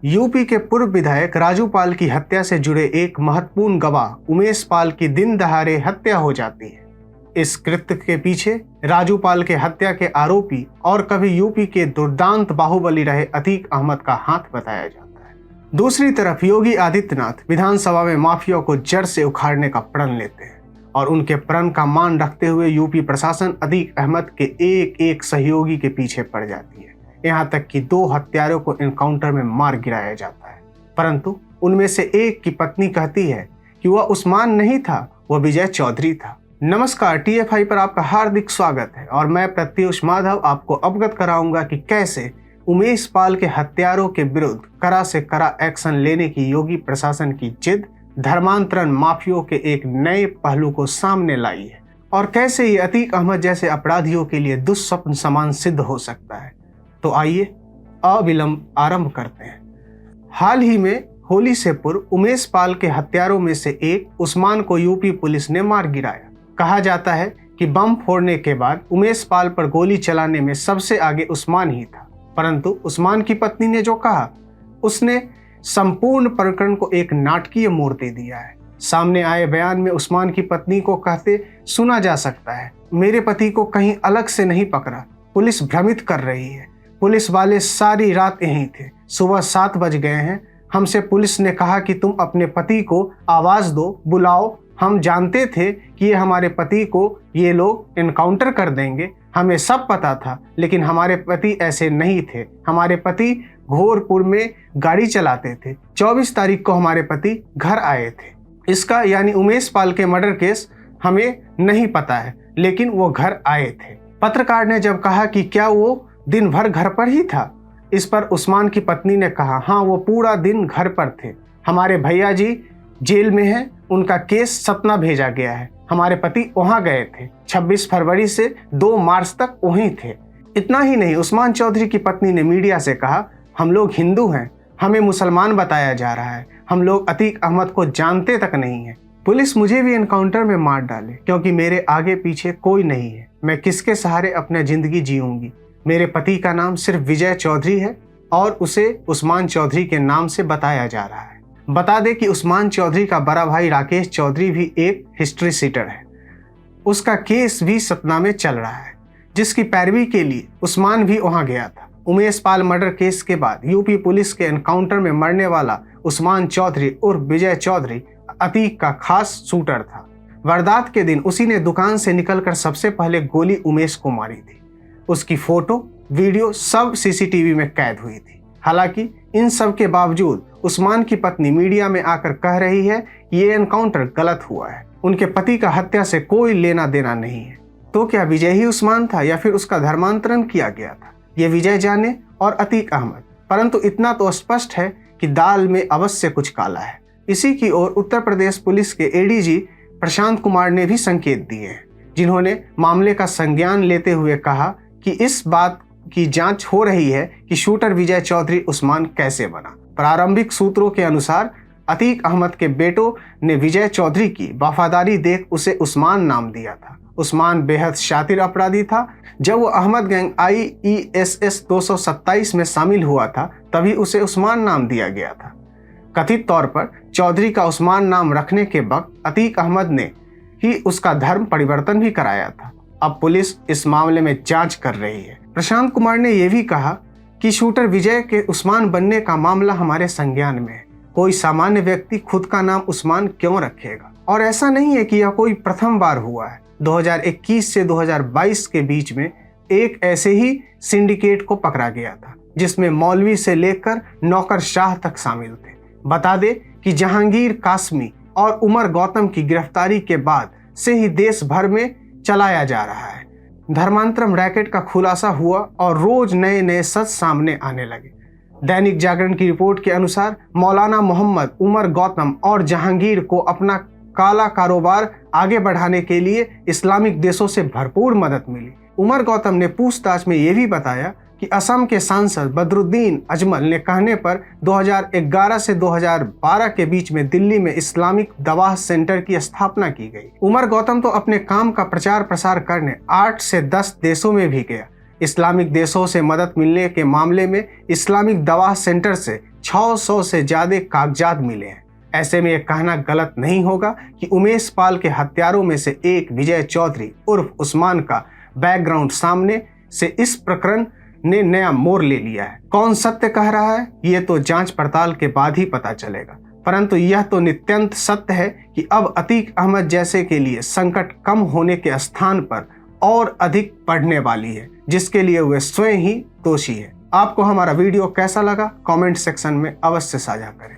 UP के पूर्व विधायक राजू पाल की हत्या से जुड़े एक महत्वपूर्ण गवाह उमेश पाल की दिन दहाड़े हत्या हो जाती है। इस कृत्य के पीछे राजू पाल के हत्या के आरोपी और कभी यूपी के दुर्दांत बाहुबली रहे अतीक अहमद का हाथ बताया जाता है। दूसरी तरफ योगी आदित्यनाथ विधानसभा में माफिया को जड़ से उखाड़ने का प्रण लेते हैं और उनके प्रण का मान रखते हुए यूपी प्रशासन अतीक अहमद के एक एक सहयोगी के पीछे पड़ जाती है। यहाँ तक कि 2 हत्यारों को एनकाउंटर में मार गिराया जाता है, परंतु उनमें से एक की पत्नी कहती है कि वह उस्मान नहीं था, वह विजय चौधरी था। नमस्कार, टीएफआई पर आपका हार्दिक स्वागत है और मैं प्रत्युष माधव आपको अवगत कराऊंगा कि कैसे उमेश पाल के हत्यारों के विरुद्ध कड़ा से कड़ा एक्शन लेने की योगी प्रशासन की जिद धर्मांतरण माफियों के एक नए पहलू को सामने लाई है और कैसे ये अतीक अहमद जैसे अपराधियों के लिए दुस्वप्न समान सिद्ध हो सकता है। तो आइए अविलंब आरंभ करते हैं। हाल ही में होली से पूर्व उमेश पाल के हत्यारों में से एक उस्मान को यूपी पुलिस ने मार गिराया। कहा जाता है कि बम फोड़ने के बाद उमेश पाल पर गोली चलाने में सबसे आगे उस्मान ही था, परंतु उस्मान की पत्नी ने जो कहा उसने संपूर्ण प्रकरण को एक नाटकीय मोड़ दे दिया है। सामने आए बयान में उस्मान की पत्नी को कहते सुना जा सकता है, मेरे पति को कहीं अलग से नहीं पकड़ा, पुलिस भ्रमित कर रही है, पुलिस वाले सारी रात यहीं थे, सुबह 7 बज गए हैं, हमसे पुलिस ने कहा कि तुम अपने पति को आवाज दो, बुलाओ, हम जानते थे कि ये हमारे पति को ये लोग एनकाउंटर कर देंगे, हमें सब पता था, लेकिन हमारे पति ऐसे नहीं थे, हमारे पति घोरपुर में गाड़ी चलाते थे, 24 तारीख को हमारे पति घर आए थे। इसका यानी उमेश पाल के मर्डर केस हमें नहीं पता है, लेकिन वो घर आए थे। पत्रकार ने जब कहा कि क्या वो दिन भर घर पर ही था, इस पर उस्मान की पत्नी ने कहा हाँ, वो पूरा दिन घर पर थे, हमारे भैया जी जेल में हैं, उनका केस सतना भेजा गया है, हमारे पति वहां गए थे, 26 फरवरी से 2 मार्च तक वहीं थे। इतना ही नहीं, उस्मान चौधरी की पत्नी ने मीडिया से कहा हम लोग हिंदू हैं, हमें मुसलमान बताया जा रहा है, हम लोग अतीक अहमद को जानते तक नहीं है, पुलिस मुझे भी एनकाउंटर में मार डाले क्योंकि मेरे आगे पीछे कोई नहीं है, मैं किसके सहारे अपना जिंदगी जीऊंगी, मेरे पति का नाम सिर्फ विजय चौधरी है और उसे उस्मान चौधरी के नाम से बताया जा रहा है। बता दें कि उस्मान चौधरी का बड़ा भाई राकेश चौधरी भी एक हिस्ट्री सीटर है, उसका केस भी सतना में चल रहा है, जिसकी पैरवी के लिए उस्मान भी वहां गया था। उमेश पाल मर्डर केस के बाद यूपी पुलिस के एनकाउंटर में मरने वाला उस्मान चौधरी उर्फ विजय चौधरी अतीक का खास शूटर था। वारदात के दिन उसी ने दुकान से निकलकर सबसे पहले गोली उमेश को मारी थी। उसकी फोटो वीडियो सब सीसीटीवी में कैद हुई थी। हालांकि इन सब के बावजूद उस्मान की पत्नी मीडिया में आकर कह रही है ये एनकाउंटर गलत हुआ है, उनके पति का हत्या से कोई लेना देना नहीं है। तो क्या विजय ही उस्मान था या फिर उसका धर्मांतरण किया गया था, ये विजय जाने और अतीक अहमद। परंतु इतना तो स्पष्ट है कि दाल में अवश्य कुछ काला है। इसी की ओर उत्तर प्रदेश पुलिस के एडीजी प्रशांत कुमार ने भी संकेत दिए हैं, जिन्होंने मामले का संज्ञान लेते हुए कहा कि इस बात की जांच हो रही है कि शूटर विजय चौधरी उस्मान कैसे बना। प्रारंभिक सूत्रों के अनुसार अतीक अहमद के बेटों ने विजय चौधरी की वफादारी देख उसे उस्मान नाम दिया था। उस्मान बेहद शातिर अपराधी था। जब वो अहमद गैंग IESS 227 में शामिल हुआ था तभी उसे उस्मान नाम दिया गया था। कथित तौर पर चौधरी का उस्मान नाम रखने के वक्त अतीक अहमद ने ही उसका धर्म परिवर्तन भी कराया था। अब पुलिस इस मामले में जांच कर रही है। प्रशांत कुमार ने यह भी कहा कि शूटर विजय के उस्मान बनने का मामला हमारे संज्ञान में है। कोई सामान्य व्यक्ति खुद का नाम उस्मान क्यों रखेगा, और ऐसा नहीं है कि यह कोई प्रथम बार हुआ है। 2021 से 2022 के बीच में एक ऐसे ही सिंडिकेट को पकड़ा गया था जिसमें मौलवी से लेकर नौकरशाह तक शामिल थे। बता दें कि जहांगीर कासमी और उमर गौतम की गिरफ्तारी के बाद से ही देश भर में चलाया जा रहा है। धर्मांतरण रैकेट का खुलासा हुआ और रोज नए नए सच सामने आने लगे। दैनिक जागरण की रिपोर्ट के अनुसार मौलाना मोहम्मद, उमर गौतम और जहांगीर को अपना काला कारोबार आगे बढ़ाने के लिए इस्लामिक देशों से भरपूर मदद मिली। उमर गौतम ने पूछताछ में यह भी बताया कि असम के सांसद बदरुद्दीन अजमल ने कहने पर 2011 से 2012 के बीच में दिल्ली में इस्लामिक दवा सेंटर की स्थापना की गई। उमर गौतम तो अपने काम का प्रचार प्रसार करने 8 से 10 देशों में भी गया। इस्लामिक देशों से मदद मिलने के मामले में इस्लामिक दवा सेंटर से 600 से ज्यादा कागजात मिले हैं। ऐसे में यह कहना गलत नहीं होगा कि उमेश पाल के हत्यारों में से एक विजय चौधरी उर्फ उस्मान का बैकग्राउंड सामने से इस प्रकरण ने नया मोड़ ले लिया है। कौन सत्य कह रहा है ये तो जांच पड़ताल के बाद ही पता चलेगा, परंतु यह तो नित्यंत सत्य है कि अब अतीक अहमद जैसे के लिए संकट कम होने के स्थान पर और अधिक बढ़ने वाली है, जिसके लिए वे स्वयं ही दोषी है। आपको हमारा वीडियो कैसा लगा कमेंट सेक्शन में अवश्य साझा करें।